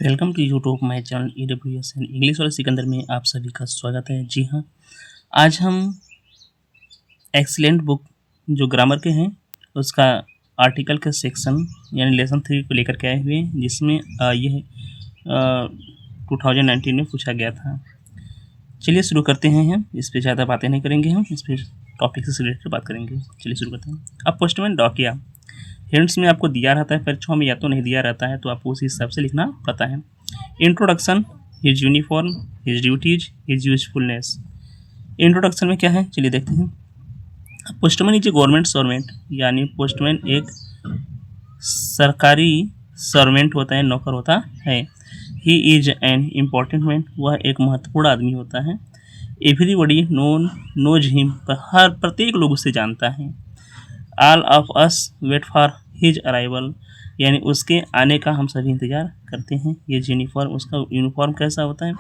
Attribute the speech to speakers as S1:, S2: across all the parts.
S1: Welcome to YouTube my channel EWS and English वाले सिकंदर में आप सभी का स्वागत है। जी हाँ, आज हम एक्सीलेंट बुक जो ग्रामर के हैं उसका आर्टिकल का सेक्शन यानी लेसन 3 को लेकर के आए हुए हैं, जिसमें यह 2019 में पूछा गया था। चलिए शुरू करते हैं। हम इस पर ज़्यादा बातें नहीं करेंगे, हम इस पर टॉपिक से रिलेटेड बात करेंगे। चलिए शुरू करते हैं। अब पोस्टमैन डॉकिया हिंट्स में आपको दिया रहता है, परीक्षाओं में या तो नहीं दिया रहता है, तो आपको उसी हिसाब से लिखना पड़ता है। Introduction, his uniform, his duties, his usefulness. Introduction में क्या है, चलिए देखते हैं। Postman is a government servant, यानी पोस्टमैन एक सरकारी सर्वेंट होता है, नौकर होता है। He is an important man, वह एक महत्वपूर्ण आदमी होता है। एवरीबडी नोज हिम, हर प्रत्येक लोग उसे जानता है। All of us wait for his arrival, यानी उसके आने का हम सभी इंतज़ार करते हैं। ये यूनिफॉर्म, उसका यूनिफॉर्म कैसा होता है।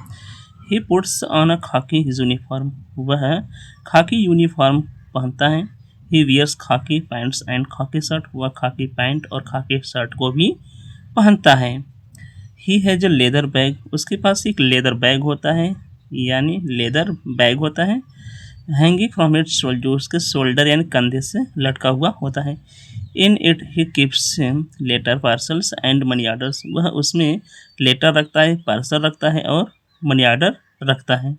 S1: ही पुट्स ऑन अ खाकी यूनिफॉर्म, वह खाकी यूनिफॉर्म पहनता है। ही वियर्स खाकी पैंट्स एंड खाकी शर्ट, वह खाकी पैंट और खाकी शर्ट को भी पहनता है। He has a leather bag, उसके पास एक लेदर बैग होता है, यानी लेदर बैग होता है। हैंगिंग फ्रॉम इट शोल्डर, जो उसके शोल्डर यानी कंधे से लटका हुआ होता है। In it he keeps letter, parcels and money orders, वह उसमें लेटर रखता है, पार्सल रखता है और मनी ऑर्डर रखता है।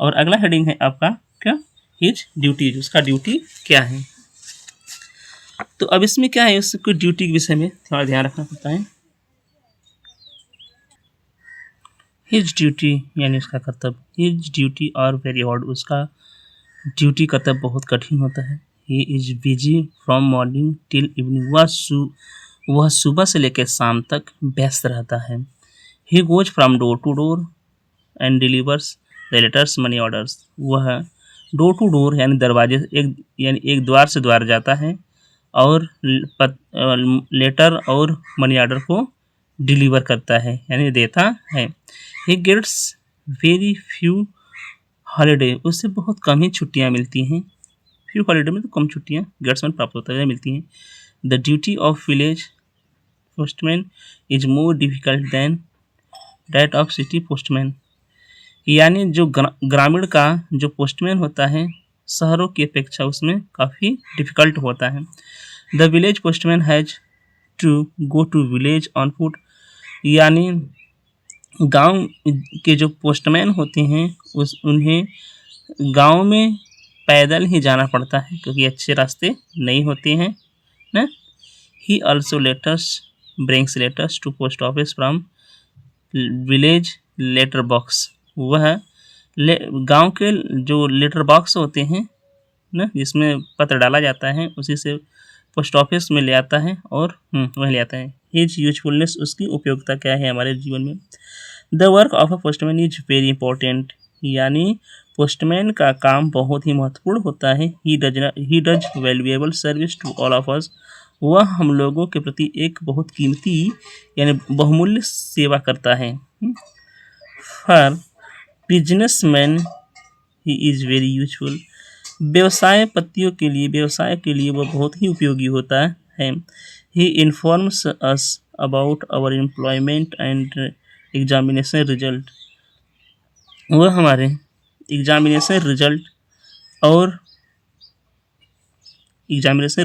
S1: और अगला हेडिंग है आपका क्या, हिज ड्यूटीज, उसका ड्यूटी क्या है। तो अब इसमें क्या है, उसको ड्यूटी के विषय में थोड़ा ध्यान रखना पड़ता है। हिज ड्यूटी यानी उसका कर्तव्य। His duty are very hard, उसका ड्यूटी कर्तव्य बहुत कठिन होता है। He is busy from morning till evening, वह सुबह से लेकर शाम तक व्यस्त रहता है। He goes from door to door and delivers the letters money orders, वह डोर टू डोर यानी दरवाजे यानी एक द्वार से द्वार जाता है और लेटर और मनी ऑर्डर को डिलीवर करता है यानी देता है। He gets very few holiday, उससे बहुत कम ही छुट्टियाँ मिलती हैं। फ्यू हॉलीडे में तो कम छुट्टियाँ गेट्स में प्राप्त होता है, मिलती हैं। The duty of village postman is more difficult then that of city postman, यानी जो ग्रामीण का जो पोस्टमैन होता है शहरों की अपेक्षा उसमें काफ़ी डिफिकल्ट होता है। The village postman has to go to village on foot, यानी गांव के जो पोस्टमैन होते हैं उन्हें गांव में पैदल ही जाना पड़ता है, क्योंकि अच्छे रास्ते नहीं होते हैं ना। He also letters brings letters to post office from village letter box, वह गांव के जो लेटर बॉक्स होते हैं ना, जिसमें पत्र डाला जाता है, उसी से पोस्ट ऑफिस में ले आता है और वह ले आता है। हिज यूजफुलनेस, उसकी उपयोगिता क्या है हमारे जीवन में। The work of a postman is very important, यानी पोस्टमैन का काम बहुत ही महत्वपूर्ण होता है। He does valuable service to all of us, वह हम लोगों के प्रति एक बहुत कीमती यानी बहुमूल्य सेवा करता है। For businessman he is very useful, व्यवसाय के लिए वह बहुत ही उपयोगी होता है। He informs us about our employment and examination result, वह हमारे एग्जामिनेशन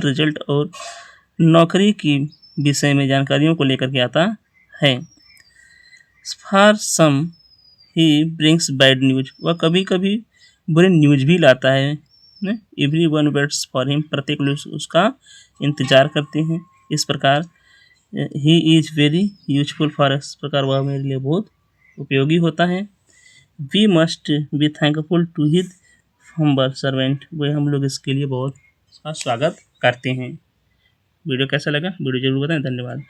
S1: रिजल्ट और नौकरी की विषय में जानकारियों को लेकर के आता है। For some he brings bad news, वह कभी कभी बुरे न्यूज भी लाता है। Everyone waits for him, प्रत्येक लोग उसका इंतजार करते हैं। इस प्रकार he is very useful for us, इस प्रकार वह मेरे लिए बहुत उपयोगी होता है। We must be thankful to his humble servant, वह हम लोग इसके लिए बहुत स्वागत करते हैं। वीडियो कैसा लगा, वीडियो जरूर बताएं। धन्यवाद।